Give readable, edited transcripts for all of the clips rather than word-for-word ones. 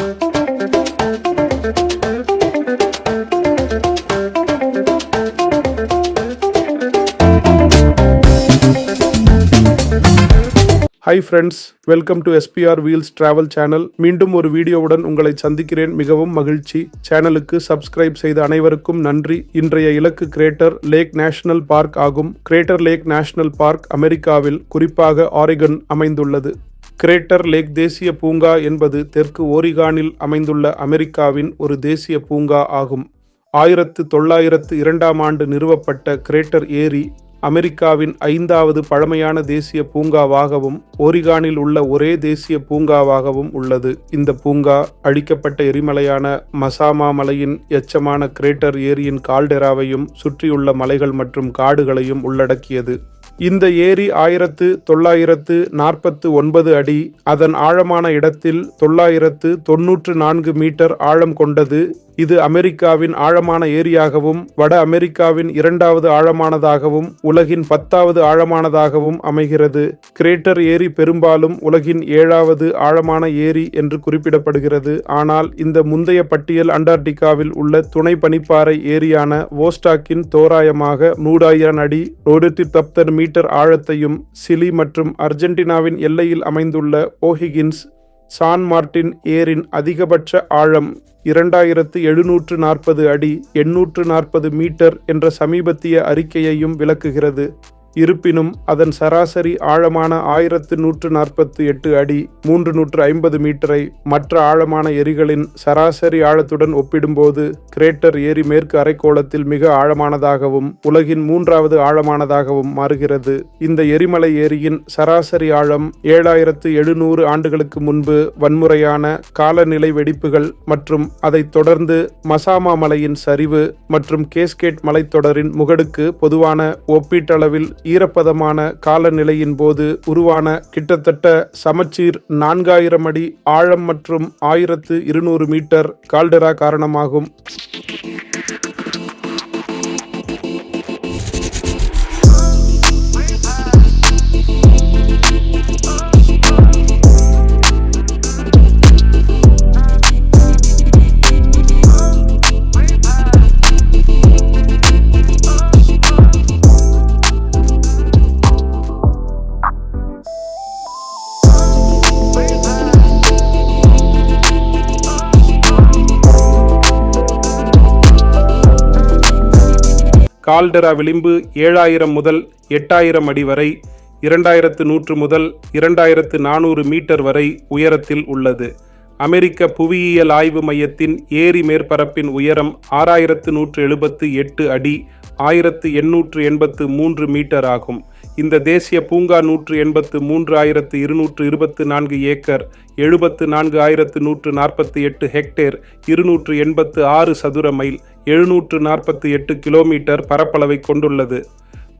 Hi friends, welcome to SPR wheels travel channel. மீண்டும் ஒரு வீடியோவுடன் உங்களை சந்திக்கிறேன். மிகவும் மகிழ்ச்சி. சேனலுக்கு சப்ஸ்கிரைப் செய்த அனைவருக்கும் நன்றி. இன்றைய இலக்கு கிரேட்டர் லேக் நேஷனல் பார்க் ஆகும். கிரேட்டர் லேக் நேஷனல் பார்க் அமெரிக்காவில், குறிப்பாக ஆரிகன் அமைந்துள்ளது. கிரேட்டர் லேக் தேசிய பூங்கா என்பது தெற்கு ஓரிகானில் அமைந்துள்ள அமெரிக்காவின் ஒரு தேசிய பூங்கா ஆகும். 1902ஆம் ஆண்டு நிறுவப்பட்ட கிரேட்டர் ஏரி அமெரிக்காவின் 5வது பழமையான தேசிய பூங்காவாகவும் ஓரிகானில் உள்ள ஒரே தேசிய பூங்காவாகவும் உள்ளது. இந்த பூங்கா அழிக்கப்பட்ட எரிமலையான மசாமா மலையின் எச்சமான கிரேட்டர் ஏரியின் கால்டெராவையும் சுற்றியுள்ள மலைகள் மற்றும் காடுகளையும் உள்ளடக்கியது. இந்த ஏரி 1949 அடி, அதன் ஆழமான இடத்தில் 994 மீட்டர் ஆழம் கொண்டது. இது அமெரிக்காவின் ஆழமான ஏரியாகவும், வட அமெரிக்காவின் 2வது ஆழமானதாகவும், உலகின் 10வது ஆழமானதாகவும் அமைகிறது. கிரேட்டர் ஏரி பெரும்பாலும் உலகின் 7வது ஆழமான ஏரி என்று குறிப்பிடப்படுகிறது. ஆனால் இந்த முந்தைய பட்டியல் அண்டார்டிகாவில் உள்ள துணை பனிப்பாறை ஏரியான வோஸ்டாக்கின் தோராயமாக 100,000 அடி 110 மீட்டர் ஆழத்தையும், சிலி மற்றும் அர்ஜென்டினாவின் எல்லையில் அமைந்துள்ள ஓஹிகின்ஸ் சான் மார்டின் ஏரின் அதிகபட்ச ஆழம் 2740 அடி 840 மீட்டர் என்ற சமீபத்திய அறிக்கையையும் விளக்குகிறது. இருப்பினும் அதன் சராசரி ஆழமான 1148 அடி 350 மீட்டரை மற்ற ஆழமான ஏரிகளின் சராசரி ஆழத்துடன் ஒப்பிடும்போது கிரேட்டர் ஏரி மேற்கு அரைக்கோளத்தில் மிக ஆழமானதாகவும் உலகின் 3வது ஆழமானதாகவும் மாறுகிறது. இந்த எரிமலை ஏரியின் சராசரி ஆழம் 7700 ஆண்டுகளுக்கு முன்பு வன்முறையான காலநிலை வெடிப்புகள் மற்றும் அதைத் தொடர்ந்து மசாமா மலையின் சரிவு மற்றும் கேஸ்கேட் மலைத்தொடரின் முகடுக்கு பொதுவான ஒப்பீட்டளவில் ஈரப்பதமான காலநிலையின் போது உருவான கிட்டத்தட்ட சமச்சீர் 4000 அடி ஆழம் மற்றும் 1200 மீட்டர் கால்டெரா காரணமாகும். கால்டெரா விளிம்பு 7000 முதல் 8000 அடி வரை, 2100 முதல் 2400 மீட்டர் வரை உயரத்தில் உள்ளது. அமெரிக்க புவியியல் ஆய்வு மையத்தின் ஏரி மேற்பரப்பின் உயரம் 6178 அடி 1883 மீட்டர் ஆகும். இந்த தேசிய பூங்கா 183,224 ஏக்கர் 74,148 ஹெக்டேர் 286 சதுர மைல் 748 கிலோமீட்டர் பரப்பளவை கொண்டுள்ளது.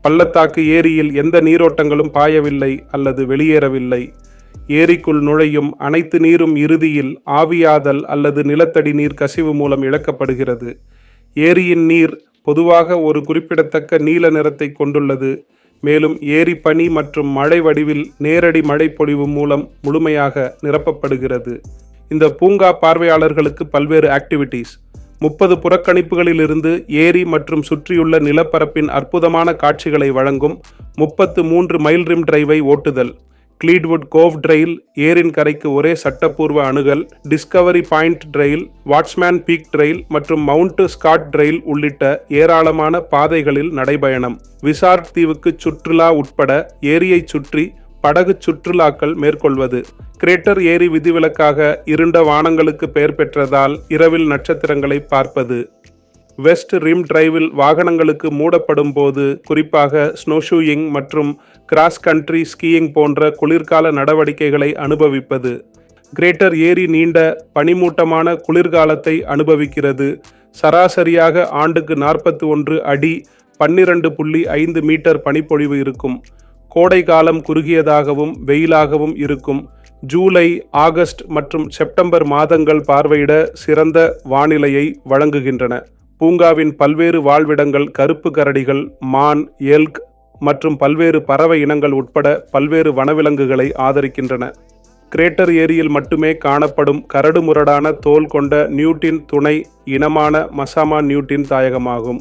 பள்ளத்தாக்கு ஏரியில் எந்த நீரோட்டங்களும் பாயவில்லை அல்லது வெளியேறவில்லை. ஏரிக்குள் நுழையும் அனைத்து நீரும் இறுதியில் ஆவியாதல் அல்லது நிலத்தடி நீர் கசிவு மூலம் இழக்கப்படுகிறது. ஏரியின் நீர் பொதுவாக ஒரு குறிப்பிடத்தக்க நீல நிறத்தை கொண்டுள்ளது, மேலும் ஏரி பனி மற்றும் மழை வடிவில் நேரடி மழை பொழிவு மூலம் முழுமையாக நிரப்பப்படுகிறது. இந்த பூங்கா பார்வையாளர்களுக்கு பல்வேறு ஆக்டிவிட்டீஸ், 30 புறக்கணிப்புகளிலிருந்து ஏரி மற்றும் சுற்றியுள்ள நிலப்பரப்பின் அற்புதமான காட்சிகளை வழங்கும் 33 மைல் ரிம் டிரைவை ஓட்டுதல், கிளீட்வுட் கோவ் டிரெயில், ஏரின் கரைக்கு ஒரே சட்டப்பூர்வ அணுகல், Discovery point trail, watchman peak trail மற்றும் மவுண்ட் ஸ்காட் டிரெயில் உள்ளிட்ட ஏராளமான பாதைகளில் நடைபயணம், விசார்ட் தீவுக்கு சுற்றுலா உட்பட ஏரியை சுற்றி படகு சுற்றுலாக்கள் மேற்கொள்வது. கிரேட்டர் ஏரி விதிவிலக்காக இருண்ட வானங்களுக்கு பெயர் பெற்றதால் இரவில் நட்சத்திரங்களை பார்ப்பது. வெஸ்ட் ரிம் டிரைவில் வாகனங்களுக்கு மூடப்படும் போது, குறிப்பாக ஸ்னோஷூயிங் மற்றும் கிராஸ் கண்ட்ரி ஸ்கீயிங் போன்ற குளிர்கால நடவடிக்கைகளை அனுபவிப்பது. கிரேட்டர் ஏரி நீண்ட பனிமூட்டமான குளிர்காலத்தை அனுபவிக்கிறது. சராசரியாக ஆண்டுக்கு 41 அடி 12.5 மீட்டர் பனிப்பொழிவு இருக்கும். கோடை காலம் குறுகியதாகவும் வெயிலாகவும் இருக்கும். ஜூலை, ஆகஸ்ட் மற்றும் செப்டம்பர் மாதங்கள் பார்வையிட சிறந்த வானிலையை வழங்குகின்றன. பூங்காவின் பல்வேறு வாழ்விடங்கள் கருப்பு கரடிகள், மான், எல்க் மற்றும் பல்வேறு பறவை இனங்கள் உட்பட பல்வேறு வனவிலங்குகளை ஆதரிக்கின்றன. கிரேட்டர் ஏரியில் மட்டுமே காணப்படும் கரடுமுரடான தோல் கொண்ட நியூட்டின் துணை இனமான மசாமா நியூட்டின் தாயகமாகும்.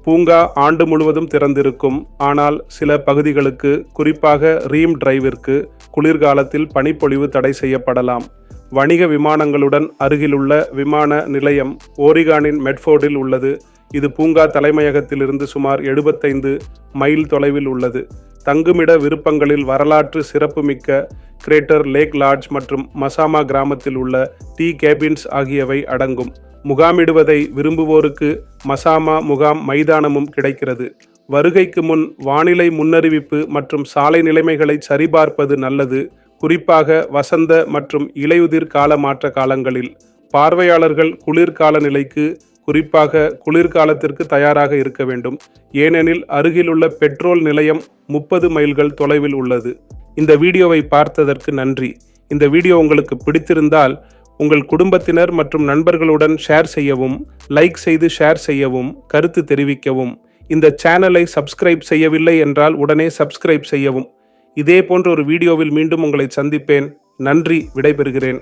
பூங்கா ஆண்டு முழுவதும் திறந்திருக்கும். ஆனால் சில பகுதிகளுக்கு, குறிப்பாக ரீம் டிரைவிற்கு குளிர்காலத்தில் பனிப்பொழிவு தடை செய்யப்படலாம். வணிக விமானங்களுடன் அருகிலுள்ள விமான நிலையம் ஓரிகானின் மெட்ஃபோர்டில் உள்ளது. இது பூங்கா தலைமையகத்திலிருந்து சுமார் 75 மைல் தொலைவில் உள்ளது. தங்குமிட விருப்பங்களில் வரலாற்று சிறப்புமிக்க கிரேட்டர் லேக் லாட்ஜ் மற்றும் மசாமா கிராமத்தில் உள்ள டீ கேபின்ஸ் ஆகியவை அடங்கும். முகாமிடுவதை விரும்புவோருக்கு மசாமா முகாம் மைதானமும் கிடைக்கிறது. வருகைக்கு முன் வானிலை முன்னறிவிப்பு மற்றும் சாலை நிலைமைகளை சரிபார்ப்பது நல்லது, குறிப்பாக வசந்த மற்றும் இலையுதிர் கால மாற்ற காலங்களில். பார்வையாளர்கள் குளிர்கால நிலைக்கு, குறிப்பாக குளிர்காலத்திற்கு தயாராக இருக்க வேண்டும், ஏனெனில் அருகிலுள்ள பெட்ரோல் நிலையம் 30 மைல்கள் தொலைவில் உள்ளது. இந்த வீடியோவை பார்த்ததற்கு நன்றி. இந்த வீடியோ உங்களுக்கு பிடித்திருந்தால் உங்கள் குடும்பத்தினர் மற்றும் நண்பர்களுடன் ஷேர் செய்யவும், லைக் செய்து ஷேர் செய்யவும், கருத்து தெரிவிக்கவும். இந்த சேனலை சப்ஸ்கிரைப் செய்யவில்லை என்றால் உடனே சப்ஸ்கிரைப் செய்யவும். இதே போன்ற ஒரு வீடியோவில் மீண்டும் உங்களை சந்திப்பேன். நன்றி. விடைபெறுகிறேன்.